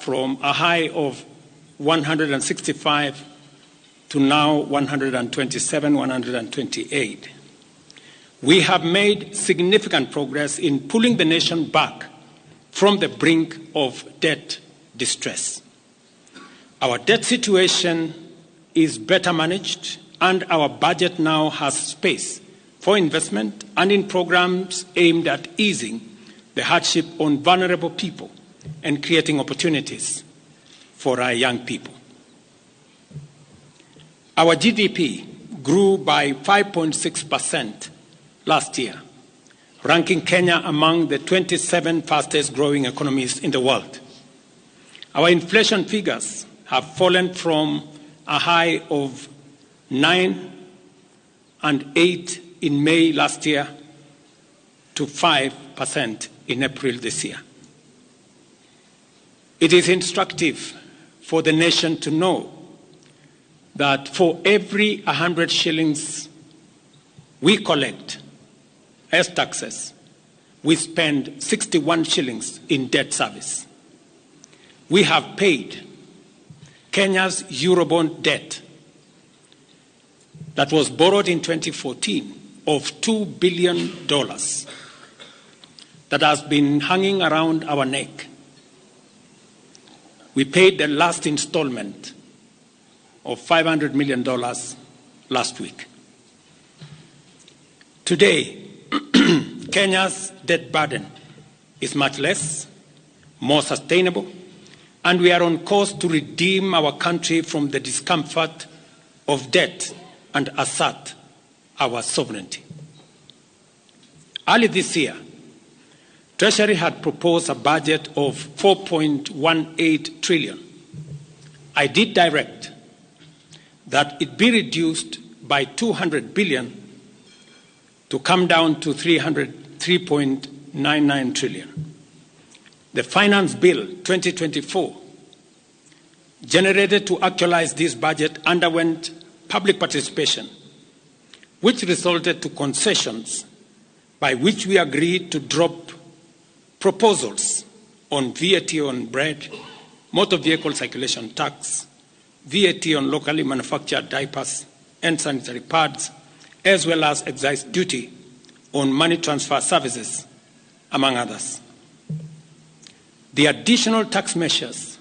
from a high of 165 to now 127, 128. We have made significant progress in pulling the nation back from the brink of debt distress. Our debt situation is better managed, and our budget now has space for investment and in programs aimed at easing the hardship on vulnerable people and creating opportunities for our young people. Our GDP grew by 5.6% last year, ranking Kenya among the 27 fastest growing economies in the world. Our inflation figures have fallen from a high of 9 and 8 in May last year to 5% in April this year. It is instructive for the nation to know that for every 100 shillings we collect as taxes, we spend 61 shillings in debt service. We have paid Kenya's Eurobond debt that was borrowed in 2014 of $2 billion that has been hanging around our neck. We paid the last installment of $500 million last week. Today, Kenya's debt burden is much less, more sustainable, and we are on course to redeem our country from the discomfort of debt and assert our sovereignty. Early this year, Treasury had proposed a budget of 4.18 trillion. I did direct that it be reduced by 200 billion to come down to 3.99 trillion. The Finance Bill 2024, generated to actualize this budget, underwent public participation, which resulted to concessions by which we agreed to drop proposals on VAT on bread, motor vehicle circulation tax, VAT on locally manufactured diapers and sanitary pads, as well as excise duty on money transfer services, among others. The additional tax measures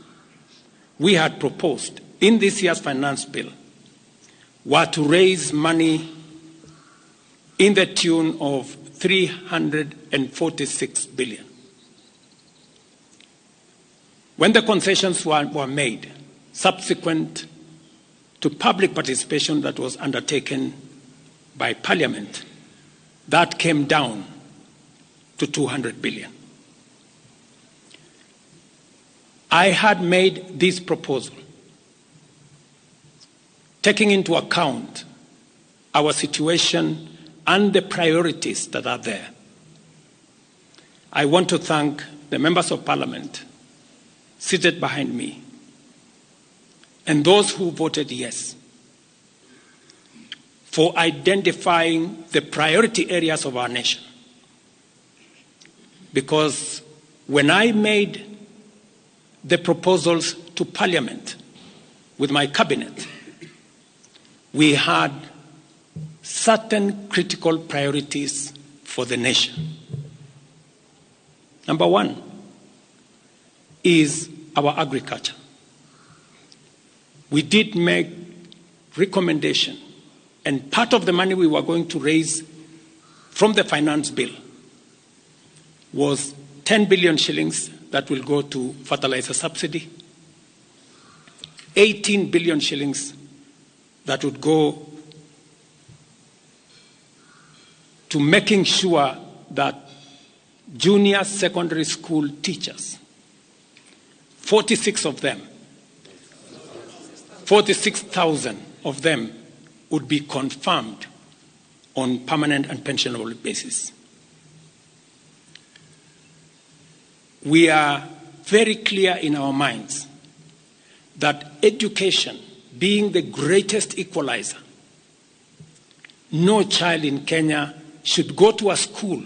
we had proposed in this year's finance bill were to raise money in the tune of 346 billion. When the concessions were made, subsequent to public participation that was undertaken by Parliament, that came down to 200 billion. I had made this proposal taking into account our situation and the priorities that are there. I want to thank the members of Parliament seated behind me and those who voted yes for identifying the priority areas of our nation. Because when I made the proposals to Parliament with my cabinet, we had certain critical priorities for the nation. Number one is our agriculture. We did make recommendation, and part of the money we were going to raise from the finance bill was 10 billion shillings that will go to fertilizer subsidy, 18 billion shillings that would go to making sure that junior secondary school teachers, 46,000 of them would be confirmed on permanent and pensionable basis. We are very clear in our minds that education being the greatest equalizer, no child in Kenya should go to a school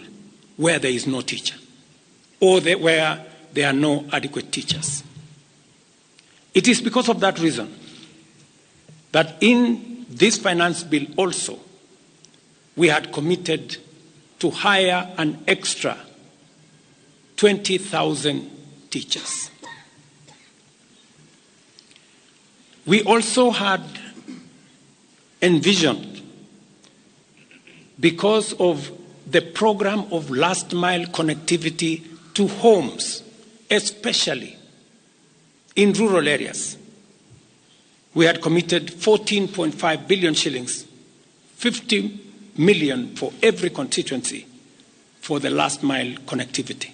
where there is no teacher or where there are no adequate teachers. It is because of that reason that in this finance bill also, we had committed to hire an extra 20,000 teachers. We also had envisioned, because of the program of last mile connectivity to homes, especially in rural areas, we had committed 14.5 billion shillings, 50 million for every constituency for the last mile connectivity.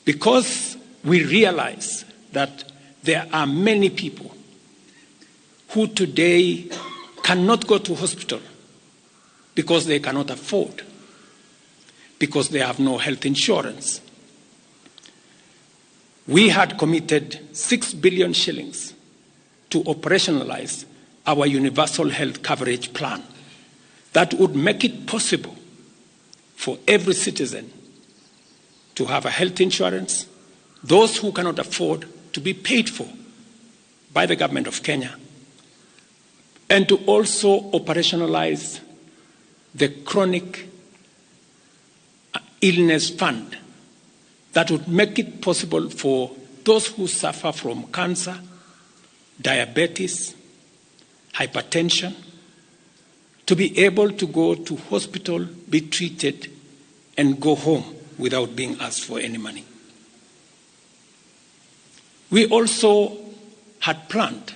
Because we realize that there are many people who today cannot go to hospital because they cannot afford, because they have no health insurance. We had committed 6 billion shillings to operationalize our universal health coverage plan that would make it possible for every citizen to have a health insurance, those who cannot afford to be paid for by the government of Kenya, and to also operationalize the chronic illness fund that would make it possible for those who suffer from cancer, diabetes, hypertension, to be able to go to hospital, be treated, and go home without being asked for any money. We also had planned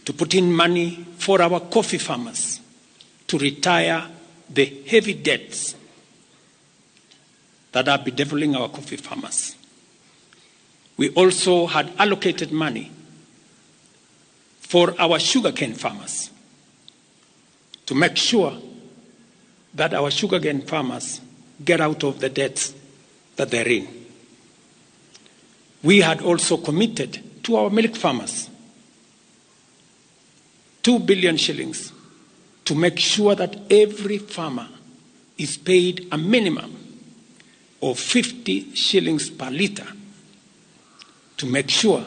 to put in money for our coffee farmers to retire the heavy debts that are bedeviling our coffee farmers. We also had allocated money for our sugarcane farmers to make sure that our sugarcane farmers get out of the debts that they're in. We had also committed to our milk farmers 2 billion shillings to make sure that every farmer is paid a minimum of 50 shillings per litre, to make sure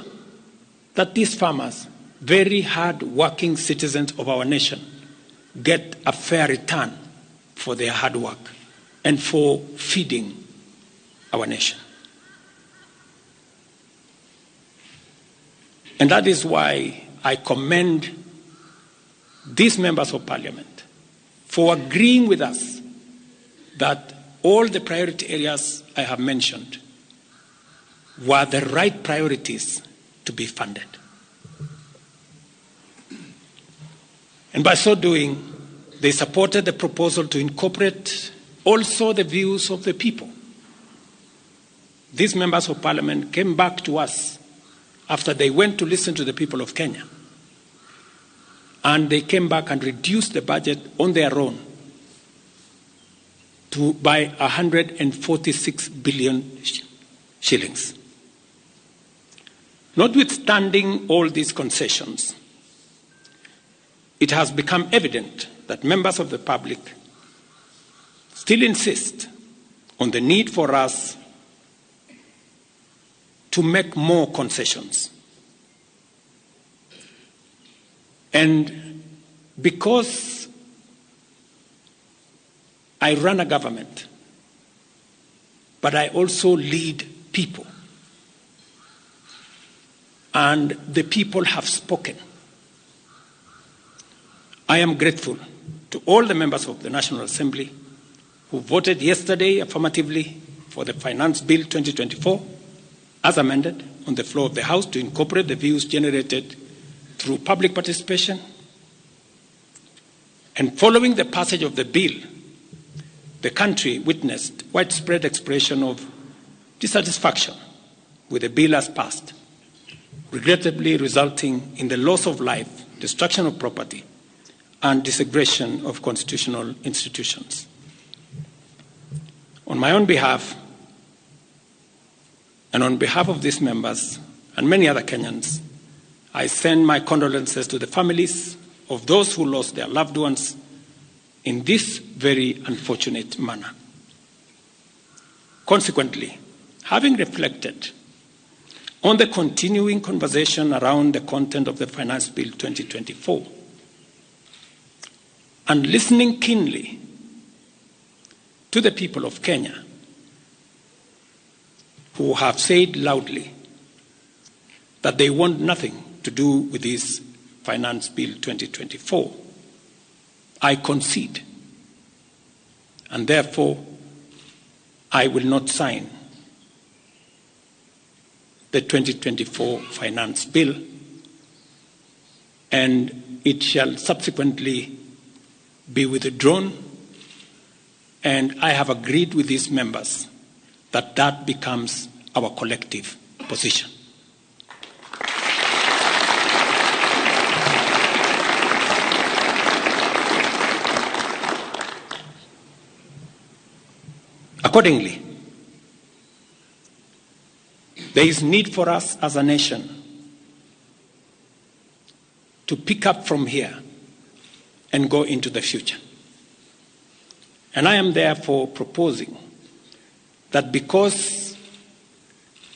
that these farmers, very hard-working citizens of our nation, get a fair return for their hard work and for feeding our nation. And that is why I commend these members of parliament for agreeing with us that all the priority areas I have mentioned were the right priorities to be funded. And by so doing, they supported the proposal to incorporate also the views of the people. These members of parliament came back to us after they went to listen to the people of Kenya. And they came back and reduced the budget on their own by 146 billion shillings. Notwithstanding all these concessions, it has become evident that members of the public still insist on the need for us to make more concessions. And because I run a government, but I also lead people, and the people have spoken, I am grateful to all the members of the National Assembly who voted yesterday affirmatively for the Finance Bill 2024 as amended on the floor of the House to incorporate the views generated through public participation. And following the passage of the bill, the country witnessed widespread expression of dissatisfaction with the bill as passed, regrettably resulting in the loss of life, destruction of property, and disintegration of constitutional institutions. On my own behalf, and on behalf of these members and many other Kenyans, I send my condolences to the families of those who lost their loved ones in this very unfortunate manner. Consequently, having reflected on the continuing conversation around the content of the Finance Bill 2024 and listening keenly to the people of Kenya who have said loudly that they want nothing to do with this Finance Bill 2024, I concede, and therefore I will not sign the 2024 Finance Bill, and it shall subsequently be withdrawn, and I have agreed with these members that that becomes our collective position. Accordingly, there is need for us as a nation to pick up from here and go into the future. And I am therefore proposing that because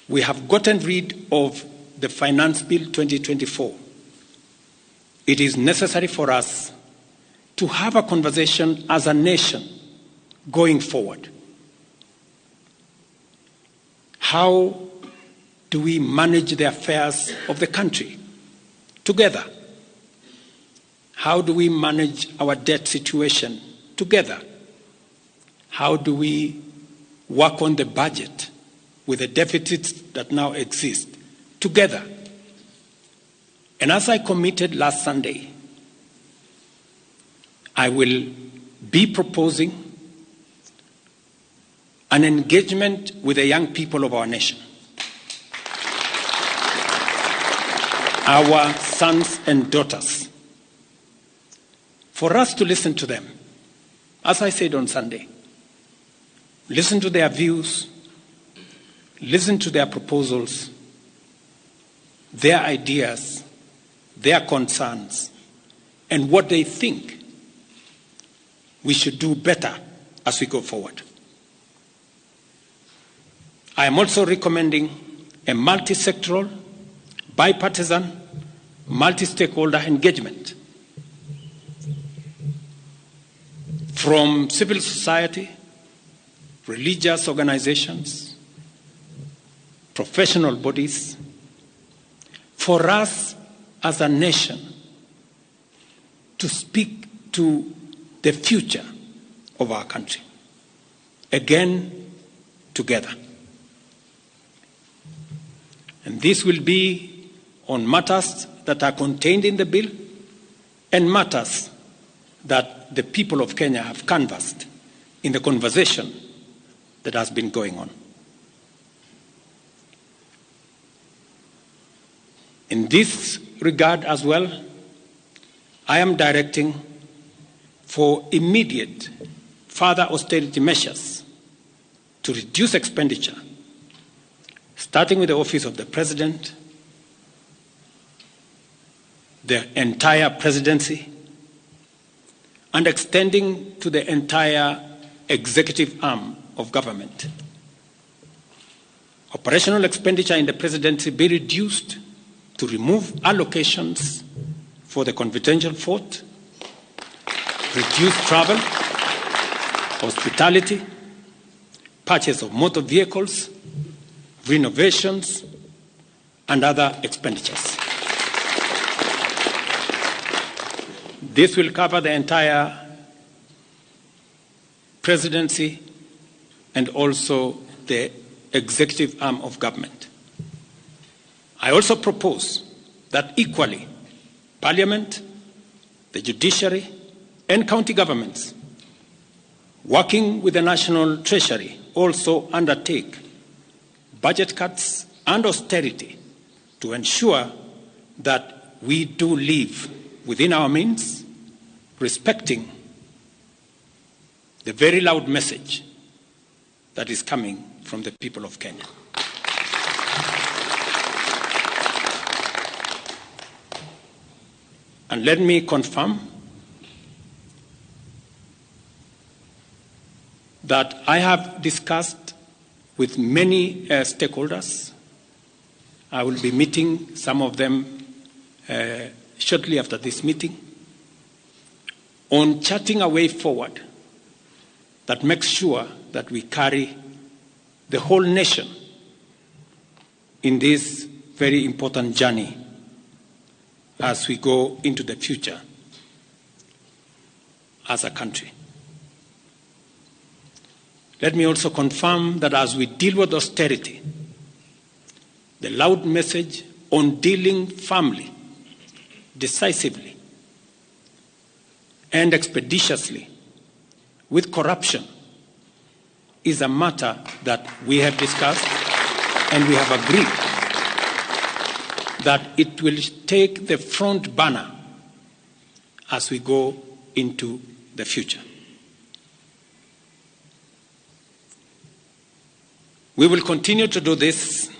we have gotten rid of the Finance Bill 2024, it is necessary for us to have a conversation as a nation going forward. How do we manage the affairs of the country together? How do we manage our debt situation together? How do we work on the budget with the deficits that now exist together? And as I committed last Sunday, I will be proposing an engagement with the young people of our nation, our sons and daughters, for us to listen to them. As I said on Sunday, listen to their views, listen to their proposals, their ideas, their concerns, and what they think we should do better as we go forward. I am also recommending a multi-sectoral, bipartisan, multi-stakeholder engagement from civil society, religious organizations, professional bodies, for us as a nation to speak to the future of our country, again, together. And this will be on matters that are contained in the bill and matters that the people of Kenya have canvassed in the conversation that has been going on. In this regard as well, I am directing for immediate further austerity measures to reduce expenditure, starting with the Office of the President, the entire presidency, and extending to the entire executive arm of government. Operational expenditure in the presidency be reduced to remove allocations for the confidential fort, reduce travel, hospitality, purchase of motor vehicles, renovations, and other expenditures. This will cover the entire presidency and also the executive arm of government. I also propose that equally, Parliament, the judiciary, and county governments, working with the National Treasury, also undertake budget cuts and austerity to ensure that we do live within our means, respecting the very loud message that is coming from the people of Kenya. And let me confirm that I have discussed with many stakeholders I will be meeting some of them shortly after this meeting on charting a way forward that makes sure that we carry the whole nation in this very important journey as we go into the future as a country. Let me also confirm that as we deal with austerity, the loud message on dealing firmly, decisively, and expeditiously with corruption is a matter that we have discussed and we have agreed that it will take the front banner as we go into the future. We will continue to do this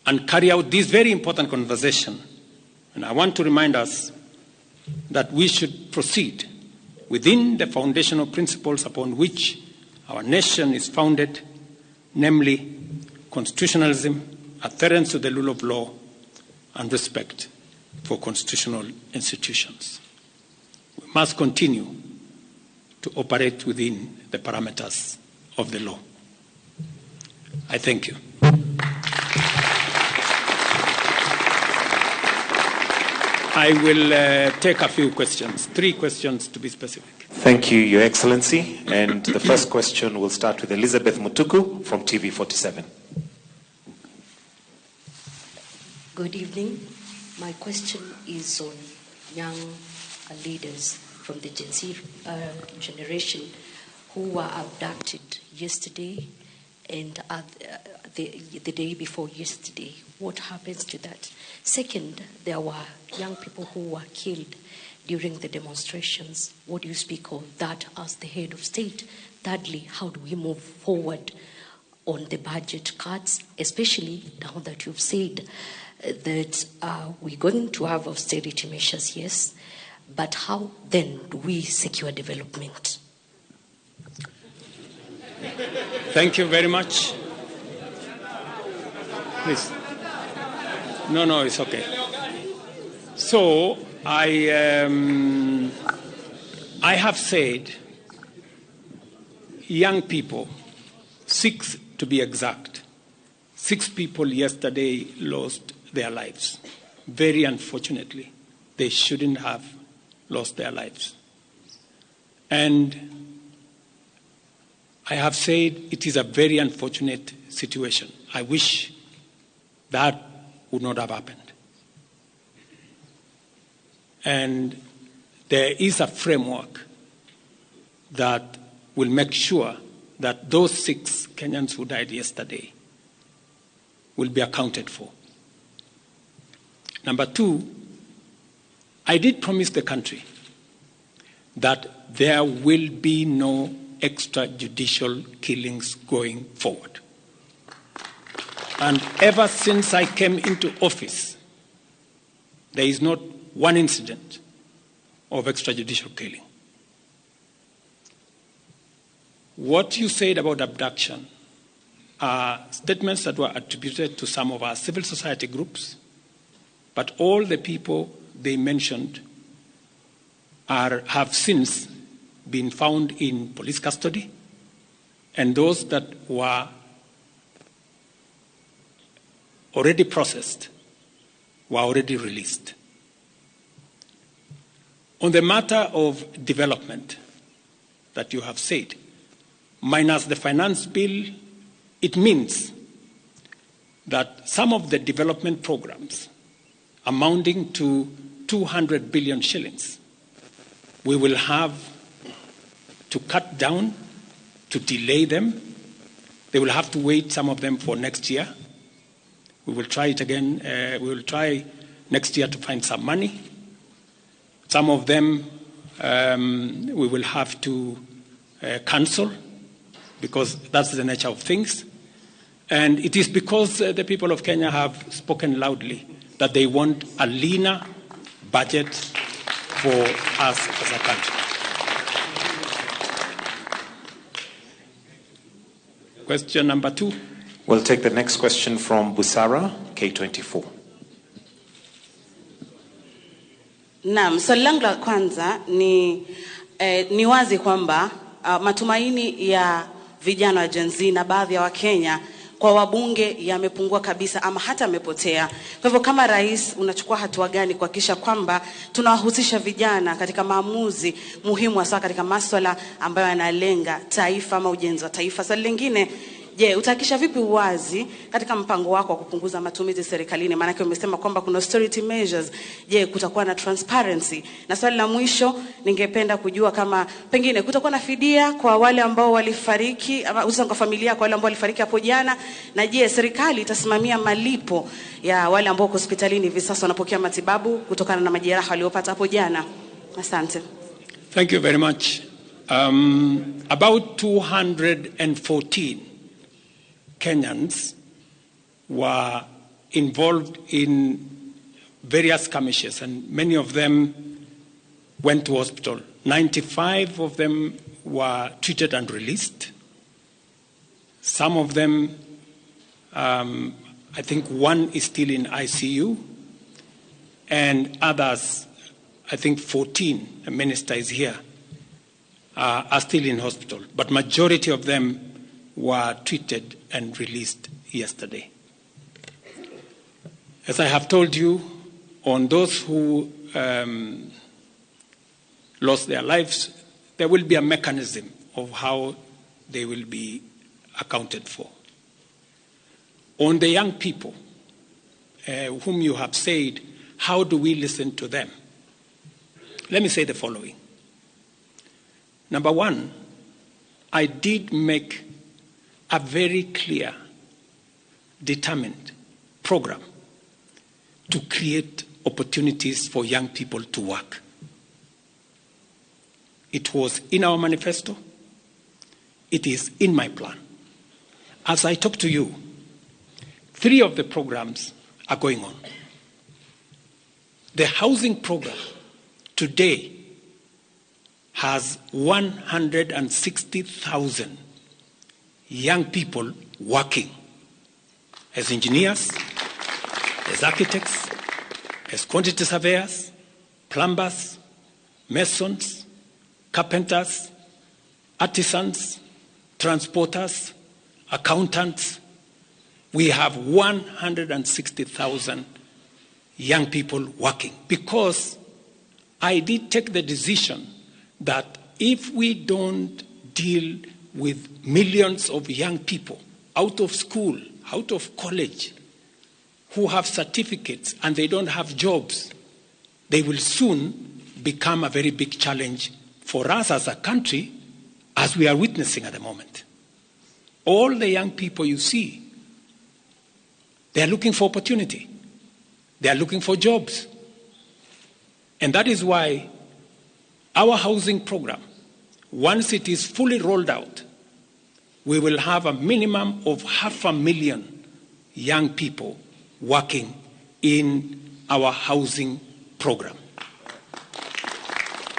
and carry out this very important conversation. And I want to remind us that we should proceed within the foundational principles upon which our nation is founded, namely constitutionalism, adherence to the rule of law, and respect for constitutional institutions. We must continue to operate within the parameters of the law. I thank you. I will take a few questions, 3 questions to be specific. Thank you, Your Excellency. And the first question will start with Elizabeth Mutuku from TV47. Good evening. My question is on young leaders from the Gen Z generation who were abducted yesterday and the day before yesterday. What happens to that? Second, there were young people who were killed during the demonstrations. What do you speak of that as the head of state? Thirdly, how do we move forward on the budget cuts, especially now that you've said that we're going to have austerity measures, yes, but how then do we secure development? Thank you very much. Please. No, it's okay. So I have said young people, 6 to be exact, 6 people yesterday lost their lives. Very unfortunately, they shouldn't have lost their lives. And I have said it is a very unfortunate situation. I wish that would not have happened. And there is a framework that will make sure that those 6 Kenyans who died yesterday will be accounted for. Number 2, I did promise the country that there will be no extrajudicial killings going forward. And ever since I came into office, there is not one incident of extrajudicial killing. What you said about abduction are statements that were attributed to some of our civil society groups, but all the people they mentioned have since been found in police custody, and those that were already processed were already released. On the matter of development that you have said, minus the finance bill, it means that some of the development programs amounting to 200 billion shillings, we will have to cut down, to delay them. They will have to wait, some of them, for next year. We will try it again. We will try next year to find some money. Some of them we will have to cancel because that's the nature of things. And it is because the people of Kenya have spoken loudly that they want a leaner budget for us as a country. Question number 2. We'll take the next question from Busara, K24. Naam, swali langu la kwanza ni wazi kwamba matumaini ya vijana wa Gen Z na baadhi ya Wakenya kwa wabunge yamepungua kabisa ama hata yamepotea. Kwa hivyo kama rais unachukua hatua gani kuhakikisha kwamba tunawahusisha vijana katika maamuzi muhimu hasa katika masuala ambayo yanalenga taifa ama ujenzi wa taifa? Swali lingine, je, utahakikisha vipi uwazi katika mpango wako wa kupunguza matumizi serikalini? Maana yake umesema kwamba kuna austerity measures. Je, kutakuwa na transparency? Na swali la mwisho, ningependa kujua kama pengine kutakuwa na fidia kwa wale ambao walifariki ama hususan kwa familia kwa wale ambao walifariki hapo jana, na je, serikali itasimamia malipo ya wale ambao hospitalini hivi sasa wanapokea matibabu kutokana na majeraha waliopata hapo jana? Asante. Thank you very much. About 214 Kenyans were involved in various skirmishes, and many of them went to hospital. 95 of them were treated and released. Some of them, I think one is still in ICU, and others, I think 14, the minister is here, are still in hospital. But majority of them were treated and released yesterday. As I have told you, on those who lost their lives, there will be a mechanism of how they will be accounted for. On the young people whom you have said, how do we listen to them? Let me say the following. Number one, I did make a very clear, determined program to create opportunities for young people to work. It was in our manifesto. It is in my plan. As I talk to you, 3 of the programs are going on. The housing program today has 160,000 young people working as engineers, as architects, as quantity surveyors, plumbers, masons, carpenters, artisans, transporters, accountants. We have 160,000 young people working because I did take the decision that if we don't deal with millions of young people out of school, out of college, who have certificates and they don't have jobs, they will soon become a very big challenge for us as a country, as we are witnessing at the moment. All the young people you see, they are looking for opportunity. They are looking for jobs. And that is why our housing program, once it is fully rolled out, we will have a minimum of 500,000 young people working in our housing program.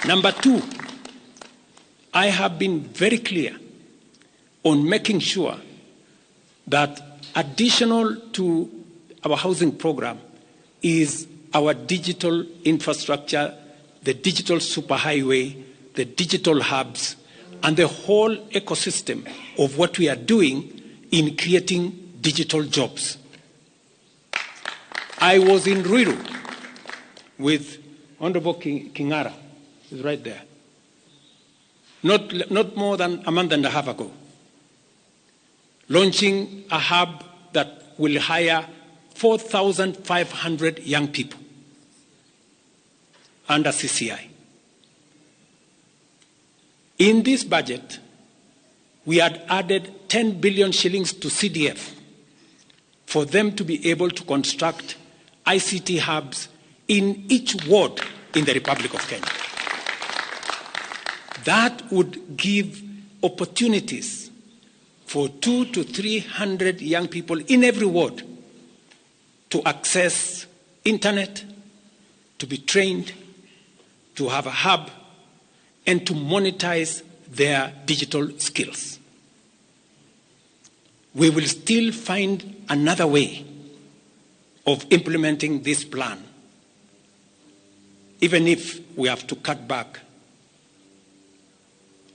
Number 2, I have been very clear on making sure that additional to our housing program is our digital infrastructure, the digital superhighway, the digital hubs, and the whole ecosystem of what we are doing in creating digital jobs. I was in Ruto with Honorable Kingara, who's right there, not more than a month and a half ago, launching a hub that will hire 4,500 young people under CCI. In this budget, we had added 10 billion shillings to CDF for them to be able to construct ICT hubs in each ward in the Republic of Kenya. That would give opportunities for 200 to 300 young people in every ward to access internet, to be trained, to have a hub, and to monetize their digital skills. we will still find another way of implementing this plan, even if we have to cut back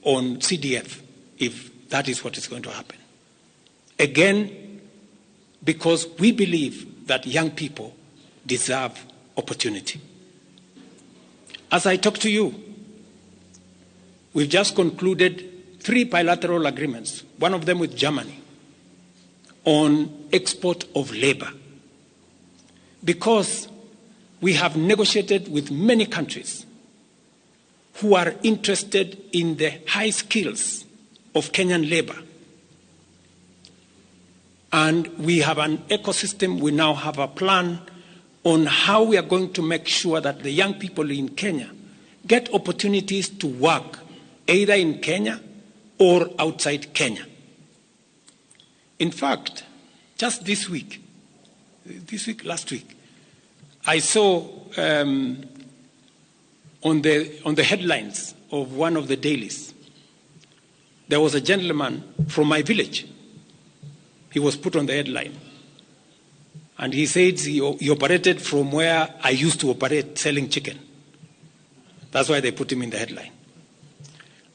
on CDF, if that is what is going to happen. Again, because we believe that young people deserve opportunity. As I talk to you, we've just concluded 3 bilateral agreements, one of them with Germany, on export of labor. Because we have negotiated with many countries who are interested in the high skills of Kenyan labor. And we have an ecosystem, we now have a plan on how we are going to make sure that the young people in Kenya get opportunities to work either in Kenya or outside Kenya. In fact, just last week, I saw on the headlines of one of the dailies, there was a gentleman from my village. He was put on the headline. And he said he operated from where I used to operate, selling chicken. That's why they put him in the headline.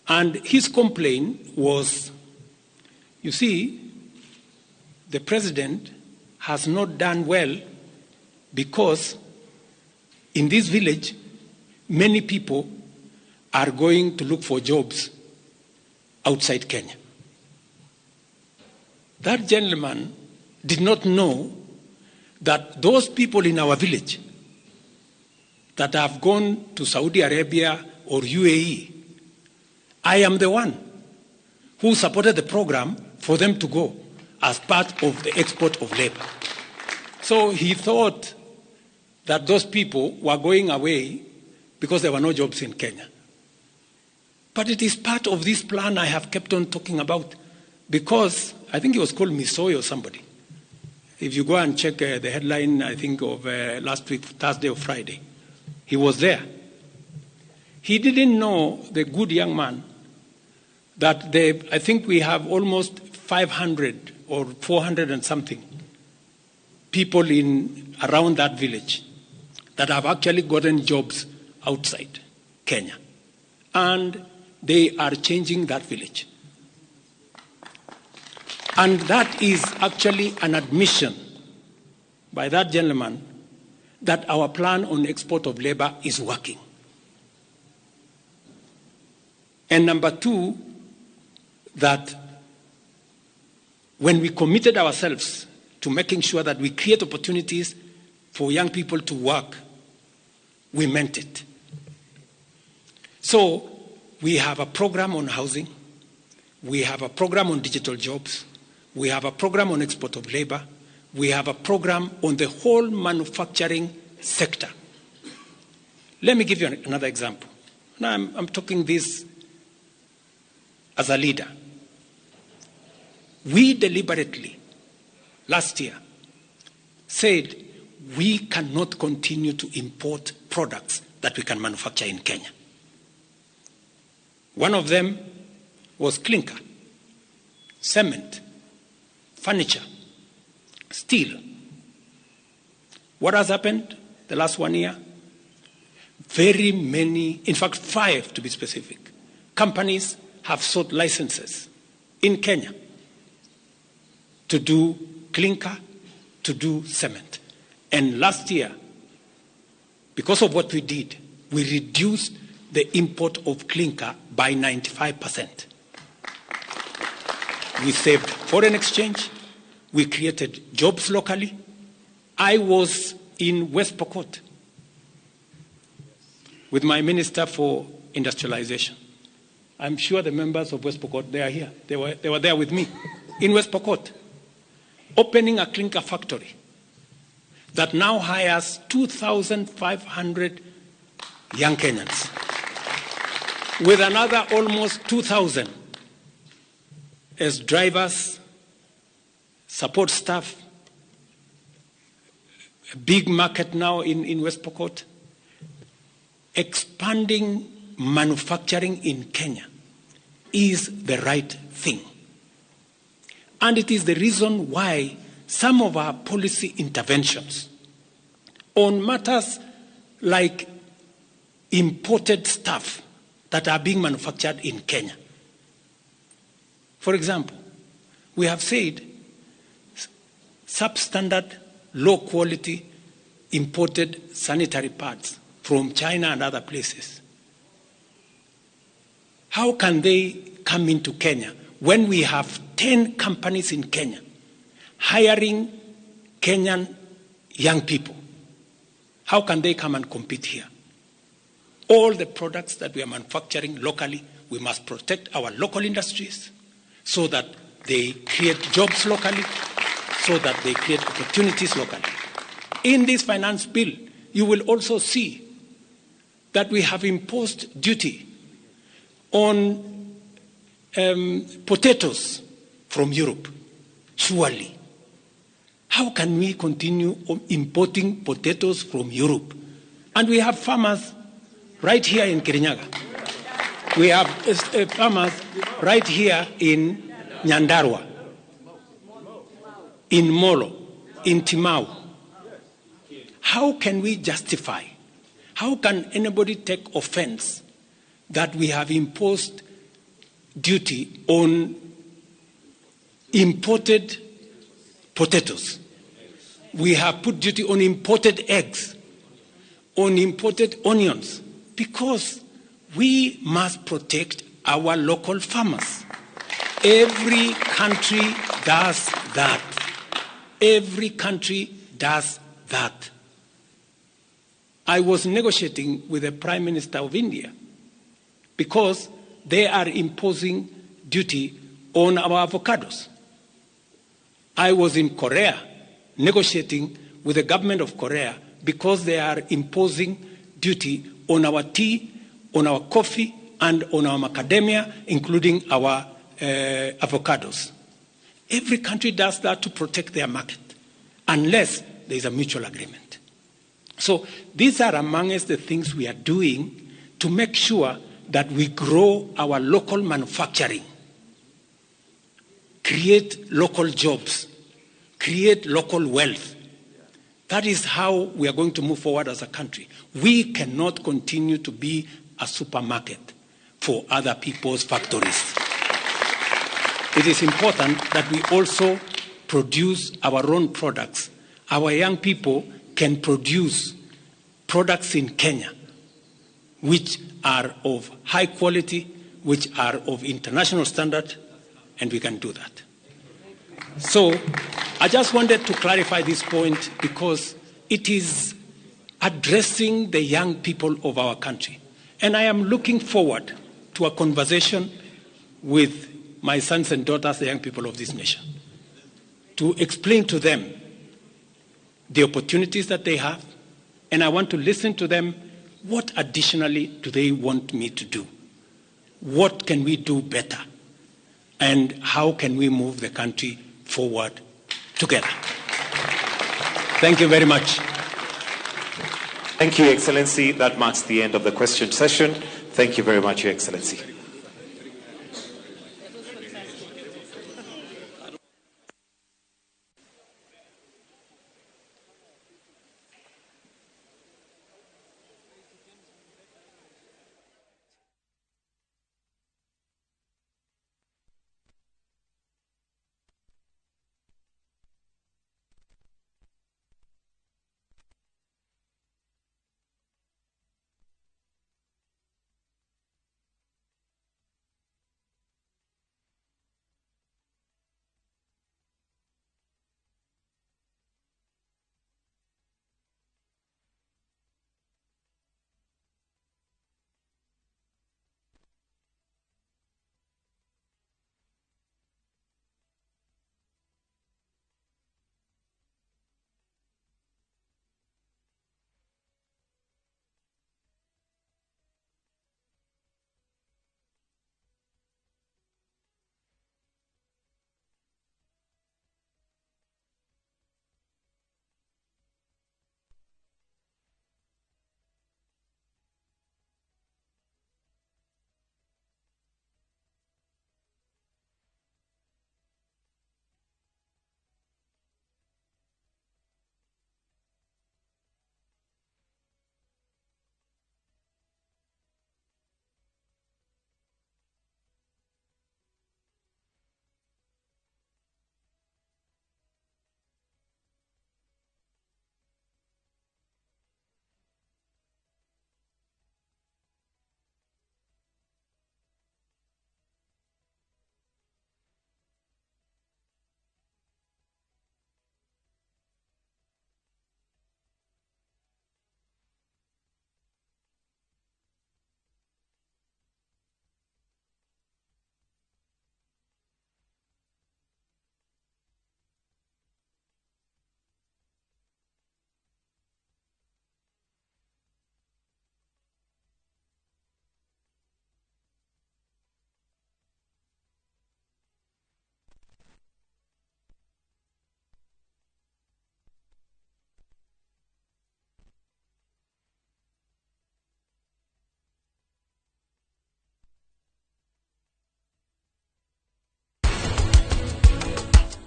And his complaint was, you see, the president has not done well because in this village, many people are going to look for jobs outside Kenya. That gentleman did not know that those people in our village that have gone to Saudi Arabia or UAE, I am the one who supported the program for them to go as part of the export of labor. So he thought that those people were going away because there were no jobs in Kenya. But it is part of this plan I have kept on talking about, because I think it was called Misoy or somebody. If you go and check the headline, I think of last week, Thursday or Friday, he was there. He didn't know, the good young man, that I think we have almost 500 or 400 and something people around that village that have actually gotten jobs outside Kenya. And they are changing that village. And that is actually an admission by that gentleman that our plan on export of labor is working. And number two, that when we committed ourselves to making sure that we create opportunities for young people to work, we meant it. So we have a program on housing, we have a program on digital jobs, we have a program on export of labor, we have a program on the whole manufacturing sector. Let me give you another example. Now I'm talking this as a leader. We deliberately, last year, said we cannot continue to import products that we can manufacture in Kenya. One of them was clinker, cement, furniture, steel. What has happened the last 1 year? Very many, in fact 5 to be specific, companies have sought licenses in Kenya to do clinker, to do cement. And last year, because of what we did, we reduced the import of clinker by 95%. We saved foreign exchange. We created jobs locally. I was in West Pokot with my Minister for Industrialization. I'm sure the members of West Pokot, they are here. They were there with me in West Pokot, opening a clinker factory that now hires 2,500 young Kenyans, with another almost 2,000 as drivers, support staff. A big market now in West Pokot. Expanding manufacturing in Kenya is the right thing. And it is the reason why some of our policy interventions on matters like imported stuff that are being manufactured in Kenya. For example, we have said substandard, low quality imported sanitary pads from China and other places. How can they come into Kenya when we have 10 companies in Kenya hiring Kenyan young people? How can they come and compete here? All the products that we are manufacturing locally, we must protect our local industries so that they create jobs locally, so that they create opportunities locally. In this finance bill, you will also see that we have imposed duty on potatoes from Europe. Surely, how can we continue importing potatoes from Europe? And we have farmers right here in Kirinyaga. We have farmers right here in Nyandarua, in Molo, in Timau. How can we justify? How can anybody take offense that we have imposed duty on imported potatoes? We have put duty on imported eggs, on imported onions, because we must protect our local farmers. Every country does that. Every country does that. I was negotiating with the Prime Minister of India because they are imposing duty on our avocados. I was in Korea negotiating with the government of Korea because they are imposing duty on our tea, on our coffee, and on our macadamia, including our avocados. Every country does that to protect their market, unless there is a mutual agreement. So these are amongst the things we are doing to make sure that we grow our local manufacturing, create local jobs, create local wealth. That is how we are going to move forward as a country. We cannot continue to be a supermarket for other people's factories. It is important that we also produce our own products. Our young people can produce products in Kenya which are of high quality, which are of international standard, and we can do that. So I just wanted to clarify this point because it is addressing the young people of our country. And I am looking forward to a conversation with my sons and daughters, the young people of this nation, to explain to them the opportunities that they have, and I want to listen to them. What additionally do they want me to do? What can we do better? And how can we move the country forward together? Thank you very much. Thank you, Excellency. That marks the end of the question session. Thank you very much, Your Excellency.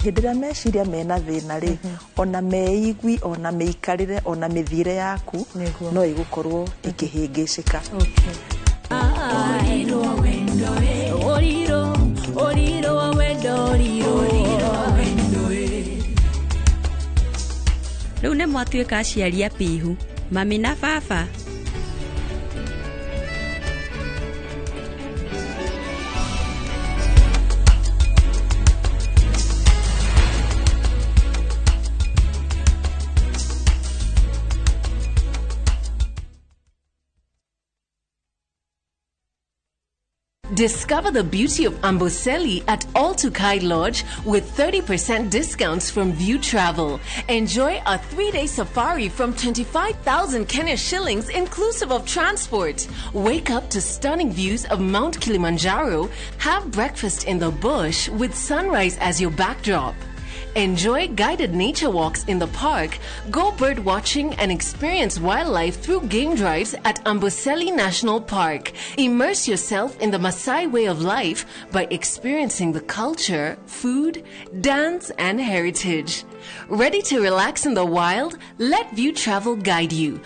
hĩndĩ meciria mena thĩna rĩ ona meigwi ona meikarĩre ona mĩthiĩre yaku no igũkorwo ikĩhĩngĩcĩka. Rĩu nĩ mwatuĩka aciari apihu mami na baba. Discover the beauty of Amboseli at All-to-Kai Lodge with 30% discounts from View Travel. Enjoy a 3-day safari from 25,000 Kenya shillings inclusive of transport. Wake up to stunning views of Mount Kilimanjaro. Have breakfast in the bush with sunrise as your backdrop. Enjoy guided nature walks in the park, go bird watching and experience wildlife through game drives at Amboseli National Park. Immerse yourself in the Maasai way of life by experiencing the culture, food, dance and heritage. Ready to relax in the wild? Let View Travel guide you.